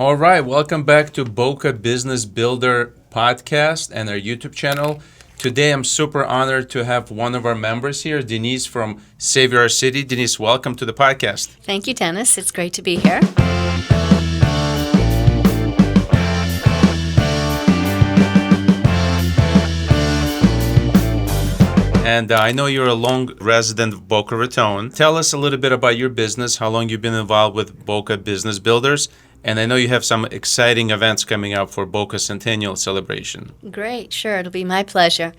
All right, welcome back to Boca Business Builder podcast and our YouTube channel. Today, I'm super honored to have one of our members here, Denise from Savor Our City. Denise, welcome to the podcast. Thank you, Dennis. It's great to be here. And I know you're a long resident of Boca Raton. Tell us a little bit about your business, how long you've been involved with Boca Business Builders, and I know you have some exciting events coming up for Boca Centennial Celebration. Great, sure, it'll be my pleasure.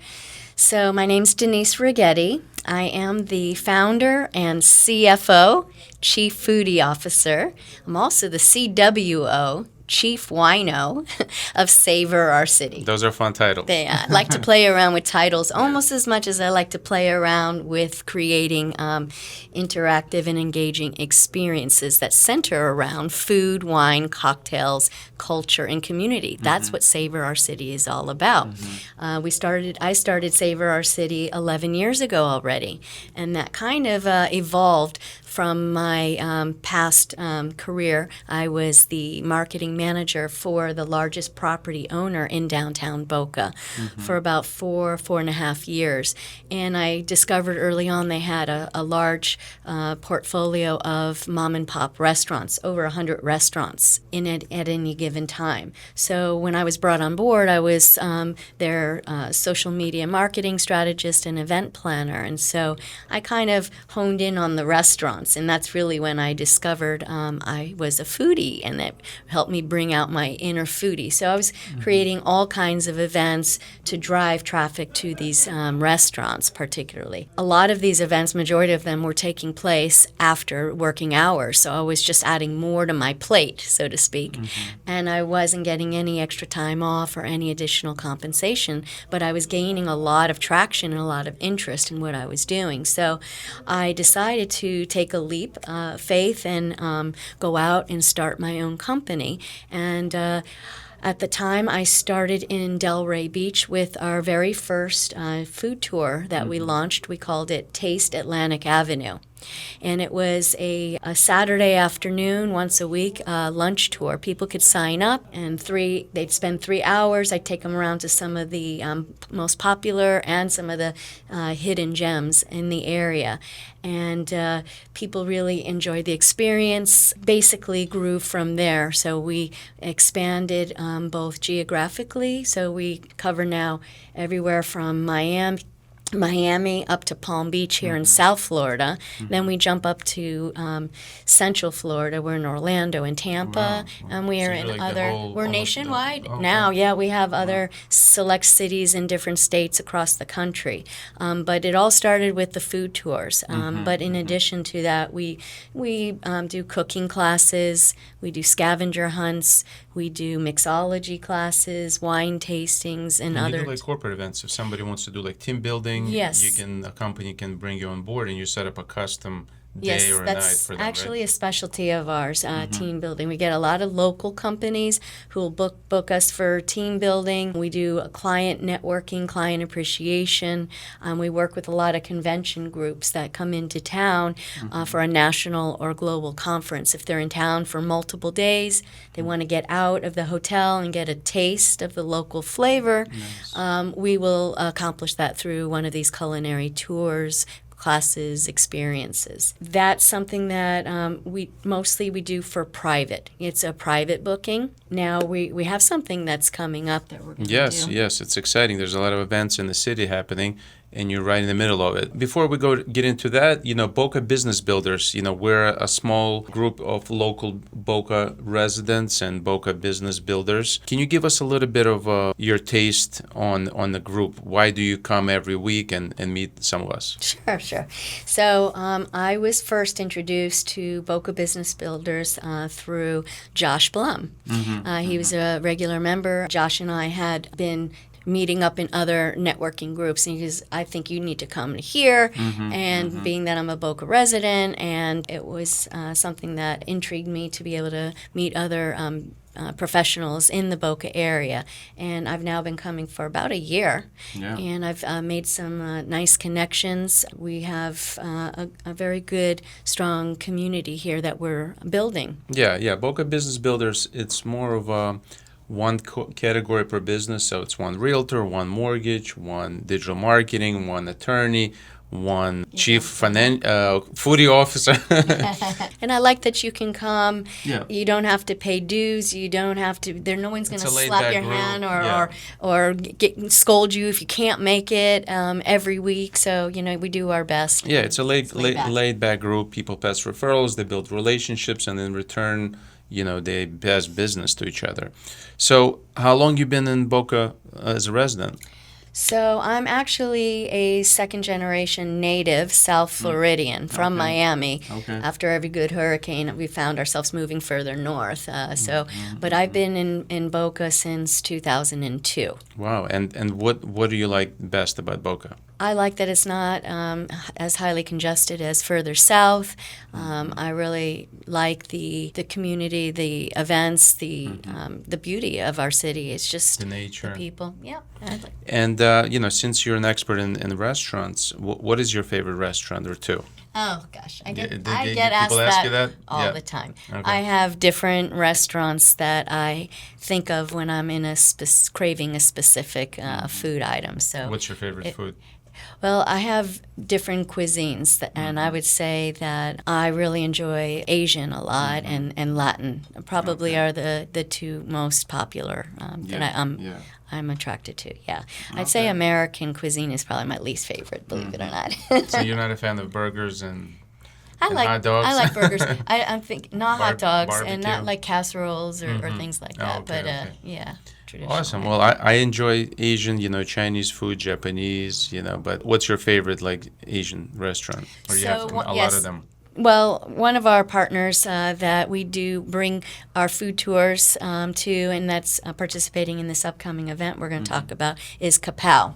So my name's Denise Righetti. I am the founder and C.F.O, Chief Foodie Officer. I'm also the C.E.O, Chief Wino of Savor Our City. Those are fun titles. I like to play around with titles almost as much as I like to play around with creating interactive and engaging experiences that center around food, wine, cocktails, culture, and community. That's what Savor Our City is all about. I started Savor Our City 11 years ago already, and that kind of evolved from my past career. I was the marketing manager for the largest property owner in downtown Boca for about 4.5 years. And I discovered early on they had a large portfolio of mom and pop restaurants, over 100 restaurants at any given time. So when I was brought on board, I was their social media marketing strategist and event planner. And so I kind of honed in on the restaurants. And that's really when I discovered I was a foodie, and it helped me bring out my inner foodie. So I was creating all kinds of events to drive traffic to these restaurants particularly. A lot of these events, majority of them, were taking place after working hours. So I was just adding more to my plate, so to speak. And I wasn't getting any extra time off or any additional compensation, but I was gaining a lot of traction and a lot of interest in what I was doing. So I decided to take a leap of faith and go out and start my own company. And at the time, I started in Delray Beach with our very first food tour that we launched. We called it Taste Atlantic Avenue. And it was a Saturday afternoon, once a week, lunch tour. People could sign up, and they'd spend 3 hours. I'd take them around to some of the most popular and some of the hidden gems in the area. And people really enjoyed the experience, basically grew from there. So we expanded both geographically. So we cover now everywhere from Miami up to Palm Beach here in South Florida. Then we jump up to Central Florida. We're in Orlando and Tampa, and we are in we're nationwide now. Yeah, we have other select cities in different states across the country. But it all started with the food tours. But in addition to that, we do cooking classes, we do scavenger hunts, we do mixology classes, wine tastings, and other. You do like corporate events. If somebody wants to do like team building, yes, a company can bring you on board, and you set up a custom day or a night for them, that's actually right? a specialty of ours, team building. We get a lot of local companies who will book us for team building. We do client networking, client appreciation. We work with a lot of convention groups that come into town for a national or global conference. If they're in town for multiple days, they want to get out of the hotel and get a taste of the local flavor. Nice. We will accomplish that through one of these culinary tours, classes, experiences. That's something that we do for private. It's a private booking. Now we have something that's coming up that we're going to do. Yes, it's exciting. There's a lot of events in the city happening, and you're right in the middle of it. Before we get into that, Boca Business Builders, we're a small group of local Boca residents and Boca Business Builders. Can you give us a little bit of your taste on the group? Why do you come every week and meet some of us? Sure. So I was first introduced to Boca Business Builders through Josh Blum. He was a regular member. Josh and I had been meeting up in other networking groups. And because I think you need to come here, and being that I'm a Boca resident, and it was something that intrigued me to be able to meet other professionals in the Boca area. And I've now been coming for about a year, and I've made some nice connections. We have a very good, strong community here that we're building. Yeah. Boca Business Builders, it's more of a one category per business. So it's one realtor, one mortgage, one digital marketing, one attorney, one chief foodie officer. And I like that you can come. Yeah. You don't have to pay dues. You don't have to. No one's going to slap your hand or scold you if you can't make it every week. So we do our best. Yeah, it's a laid back group. People pass referrals. They build relationships, and in return, they pass business to each other. So, how long you been in Boca as a resident? So I'm actually a second-generation native South Floridian from Miami. Okay. After every good hurricane, we found ourselves moving further north. But I've been in Boca since 2002. Wow. And what do you like best about Boca? I like that it's not as highly congested as further south. I really like the community, the events, the beauty of our city. It's just the nature, the people. Yeah. And since you're an expert in restaurants, what is your favorite restaurant or two? Oh gosh, I get People asked ask you that all the time. Okay. I have different restaurants that I think of when I'm in craving a specific food item. So what's your favorite food? Well, I have different cuisines, and I would say that I really enjoy Asian a lot, and Latin probably are the two most popular that I'm attracted to. Yeah, I'd say American cuisine is probably my least favorite, believe it or not. So you're not a fan of burgers and hot dogs? I like burgers. I'm thinking not hot dogs barbecue. And not like casseroles or things like that. Okay. Yeah. Awesome. Well, I enjoy Asian, Chinese food, Japanese, but what's your favorite, Asian restaurant? Or you have a lot of them? Well, one of our partners that we do bring our food tours to, and that's participating in this upcoming event we're going to talk about, is C.E.O.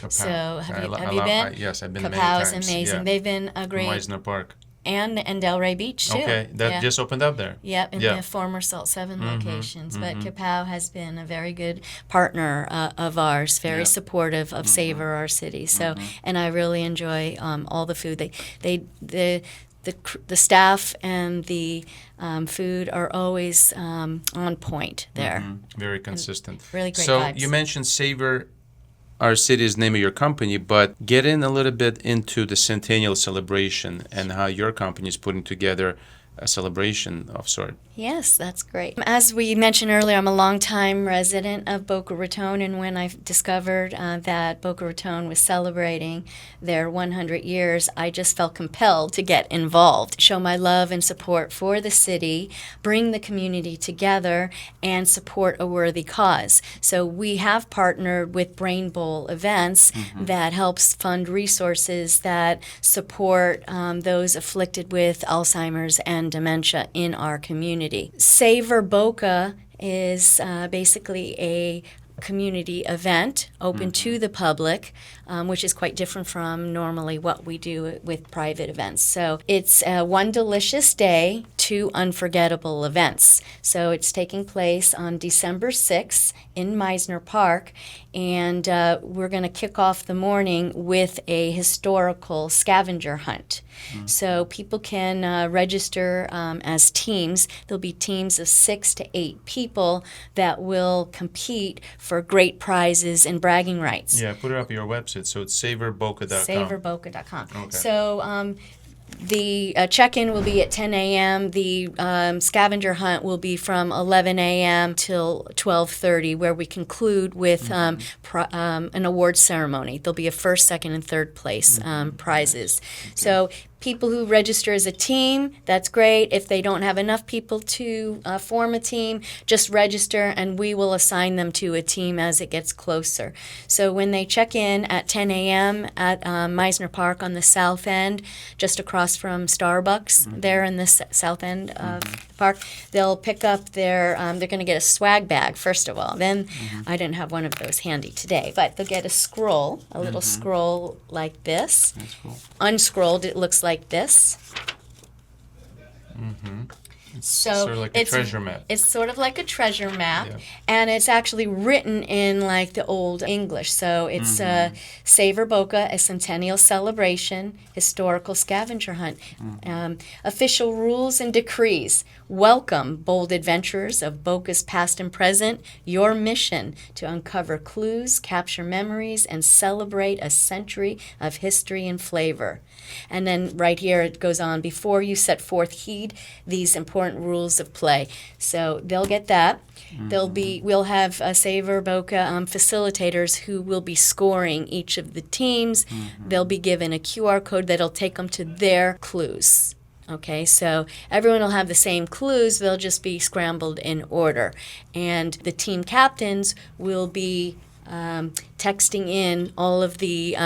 So have you been? Yes, I've been many C.E.O. times. is amazing. Yeah. They've been a great... Mizner Park. And Delray Beach, too. Okay, that just opened up there. Yep, in the former Salt 7 locations. But C.E.O. has been a very good partner of ours, very supportive of Savor Our City. So, and I really enjoy all the food. The staff and the food are always on point there. Very consistent. And really great So vibes. you mentioned Savor Our City is the name of your company, but get in a little bit into the Centennial Celebration and how your company is putting together a celebration of sort. Yes, that's great. As we mentioned earlier, I'm a longtime resident of Boca Raton, and when I discovered that Boca Raton was celebrating their 100 years, I just felt compelled to get involved, show my love and support for the city, bring the community together, and support a worthy cause. So we have partnered with Brain Bowl Events that helps fund resources that support those afflicted with Alzheimer's and dementia in our community. Savor Boca is basically a community event open to the public, which is quite different from normally what we do with private events. So it's one delicious day, two unforgettable events. So it's taking place on December 6th in Mizner Park, and we're going to kick off the morning with a historical scavenger hunt. So people can register as teams. There'll be teams of 6 to 8 people that will compete for great prizes and bragging rights. Yeah, put it up on your website. So it's savorboca.com. Savorboca.com. Okay. So the check-in will be at 10 a.m. The scavenger hunt will be from 11 a.m. till 12:30, where we conclude with an award ceremony. There'll be a first, second, and third place prizes. So people who register as a team, that's great. If they don't have enough people to form a team, just register and we will assign them to a team as it gets closer. So when they check in at 10 a.m. at Mizner Park on the south end, just across from Starbucks, there in the south end of the park, they'll pick up their, they're going to get a swag bag, first of all. Then, I didn't have one of those handy today, but they'll get a scroll, a little scroll like this. That's cool. Unscrolled, it looks like this. So Sort of like a treasure map. It's sort of like a treasure map, Yeah. and it's actually written in like the old English. So it's Savor Boca, a Centennial Celebration, historical scavenger hunt. Official rules and decrees. Welcome, bold adventurers of Boca's past and present. Your mission to uncover clues, capture memories, and celebrate a century of history and flavor. And then right here it goes on, before you set forth, heed these important rules of play. So they'll get that. We'll have Savor Boca facilitators who will be scoring each of the teams. They'll be given a QR code that'll take them to their clues. Okay, so everyone will have the same clues, they'll just be scrambled in order. And the team captains will be texting in all of the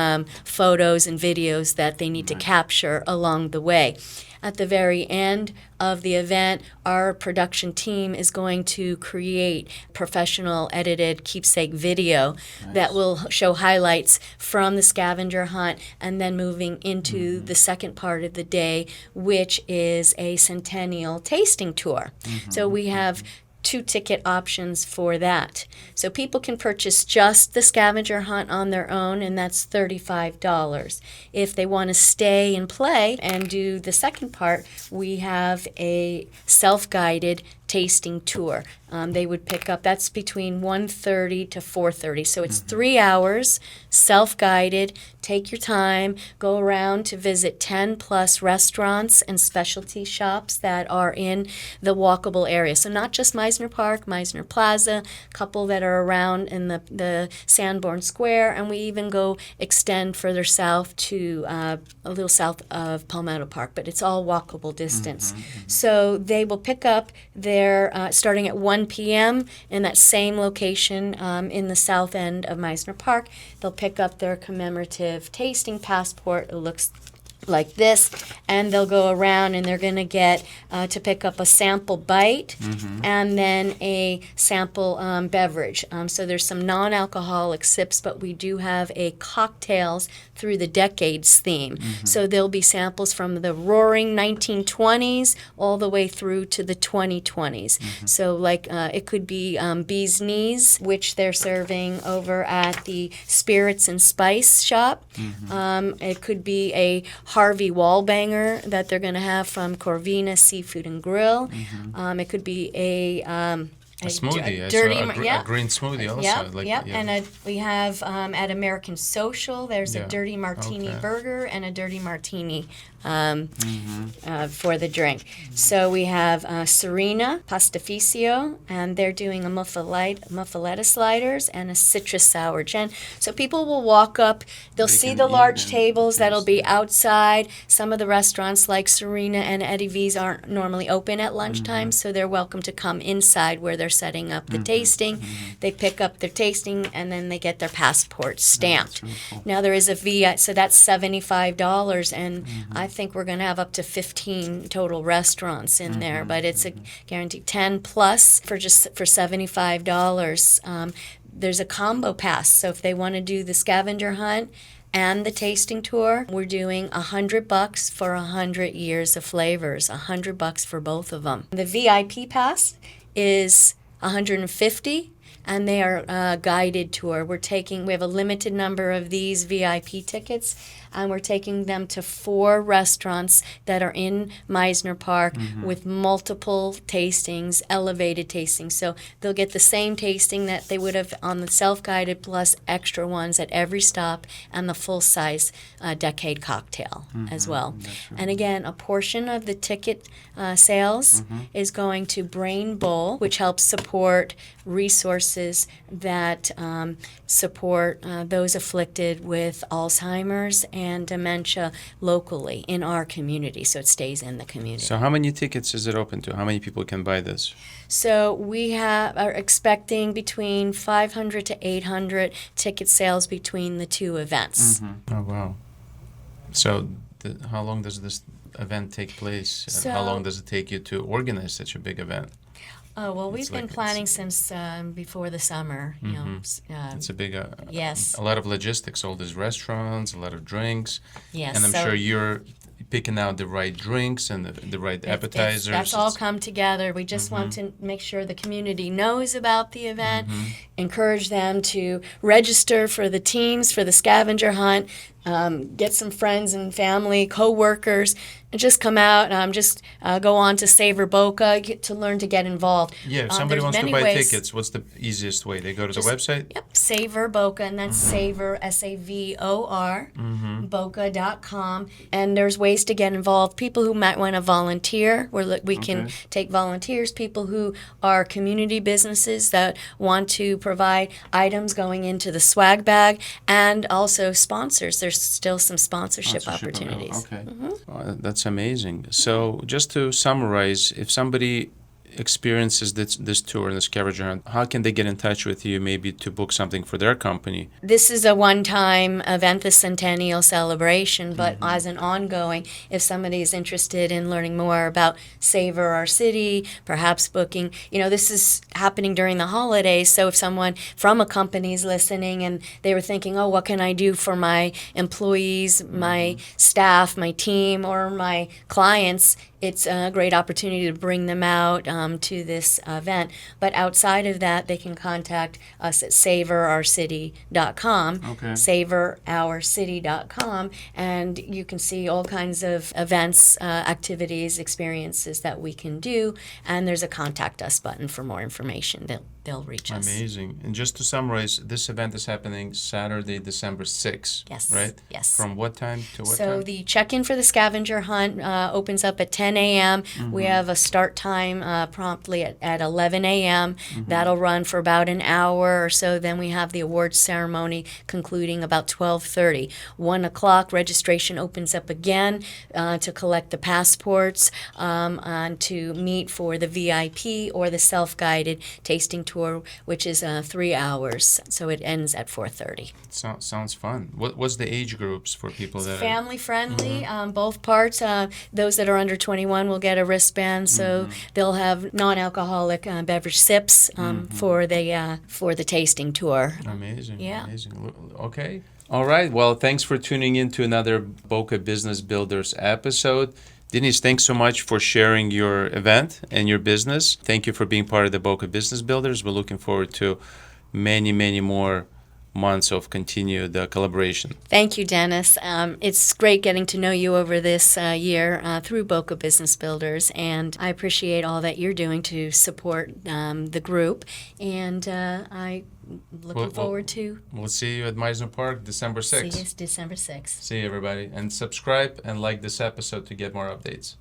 photos and videos that they need to capture along the way. At the very end of the event, our production team is going to create professional edited keepsake video that will show highlights from the scavenger hunt, and then moving into the second part of the day, which is a centennial tasting tour. So we have 2 ticket options for that. So people can purchase just the scavenger hunt on their own, and that's $35. If they want to stay and play and do the second part, we have a self-guided tasting tour. They would pick up, that's between 1:30 to 4:30. So it's 3 hours, self-guided, take your time, go around to visit 10 plus restaurants and specialty shops that are in the walkable area. So not just Mizner Park, Mizner Plaza, a couple that are around in the Sanborn Square, and we even go extend further south to a little south of Palmetto Park, but it's all walkable distance. So they will pick up their, starting at 1 p.m. in that same location in the south end of Mizner Park. They'll pick up their commemorative tasting passport. It looks like this, and they'll go around and they're going to get to pick up a sample bite and then a sample beverage. So there's some non-alcoholic sips, but we do have a cocktails through the decades theme. So there'll be samples from the roaring 1920s all the way through to the 2020s. So like it could be Bee's Knees, which they're serving over at the Spirits and Spice shop. It could be a Harvey Wallbanger that they're going to have from Corvina Seafood and Grill. It could be a smoothie, dirty, a green smoothie also. And we have at American Social, there's Yeah. a dirty martini Okay. burger and a dirty martini for the drink. So we have Serena Pastificio, and they're doing a muffaletta sliders and a citrus sour gin. So people will walk up, they'll They see can the eat large and tables that'll be taste it. outside. Some of the restaurants like Serena and Eddie V's aren't normally open at lunchtime, so they're welcome to come inside where they're setting up the tasting. They pick up their tasting and then they get their passport stamped. really cool. Now there is a VI, so that's $75, and I think we're going to have up to 15 total restaurants in there, but it's a guaranteed 10 plus for $75. There's a combo pass, so if they want to do the scavenger hunt and the tasting tour, we're doing $100 for 100 years of flavors, $100 for both of them. The VIP pass is $150, and they are a guided tour. We have a limited number of these VIP tickets, and we're taking them to 4 restaurants that are in Mizner Park with multiple tastings, elevated tastings. So they'll get the same tasting that they would have on the self-guided, plus extra ones at every stop, and the full-size decade cocktail as well. And again, a portion of the ticket sales is going to Brain Bowl, which helps support resources that support those afflicted with Alzheimer's and dementia locally in our community, so it stays in the community. So how many tickets is it open to? How many people can buy this? So we are expecting between 500 to 800 ticket sales between the two events. Oh, wow. So how long does this event take place? And how So- long does it take you to organize such a big event? Oh, well, It's we've been like planning since before the summer. You know, It's a big, yes. a lot of logistics, all these restaurants, a lot of drinks. Yes, And I'm so sure you're picking out the right drinks and the right appetizers. that's all It's- come together. We just want to make sure the community knows about the event, encourage them to register for the teams, for the scavenger hunt, get some friends and family, co-workers, and just come out. Go on to Savor Boca to learn to get involved. Yeah, if somebody There's wants to many buy ways. tickets, what's the easiest way? They go to Just- the website? Yep, Savor Boca, and that's Savor, SAVOR, Boca.com. And there's ways to get involved. People who might want to volunteer, we can Okay. take volunteers, people who are community businesses that want to provide items going into the swag bag, and also sponsors. There's still some sponsorship Sponsorship available. opportunities. Okay. Oh, that's amazing. So just to summarize, if somebody experiences this tour and this scavenger hunt, how can they get in touch with you maybe to book something for their company? This is a one-time event, the Centennial Celebration, but as an ongoing, if somebody is interested in learning more about Savor Our City, perhaps booking, this is happening during the holidays, so if someone from a company is listening and they were thinking, oh, what can I do for my employees, my staff, my team, or my clients, it's a great opportunity to bring them out to this event. But outside of that, they can contact us at savorourcity.com, Okay. savorourcity.com, and you can see all kinds of events, activities, experiences that we can do. And there's a contact us button for more information. They'll reach us. Amazing. And just to summarize, this event is happening Saturday, December 6th, Yes. right? Yes. From what time to what So time? the check-in for the scavenger hunt opens up at 10 a.m. We have a start time promptly at 11 a.m. That'll run for about an hour or so. Then we have the awards ceremony concluding about 12:30. 1 o'clock, registration opens up again to collect the passports and to meet for the VIP or the self-guided tasting tour, which is 3 hours. So it ends at 4:30. Sounds fun. What's the age groups for people that are... Family friendly, both parts. Those that are under 21 will get a wristband, so they'll have non-alcoholic beverage sips for the tasting tour. Amazing. Yeah. Amazing. Okay. All right. Well, thanks for tuning in to another Boca Business Builders episode. Denise, thanks so much for sharing your event and your business. Thank you for being part of the Boca Business Builders. We're looking forward to many, many more months of continued collaboration. Thank you, Dennis. It's great getting to know you over this year through Boca Business Builders, and I appreciate all that you're doing to support the group, and I looking forward to We'll see you at Mizner Park December 6th. see you December 6th. See you, everybody. And subscribe and like this episode to get more updates.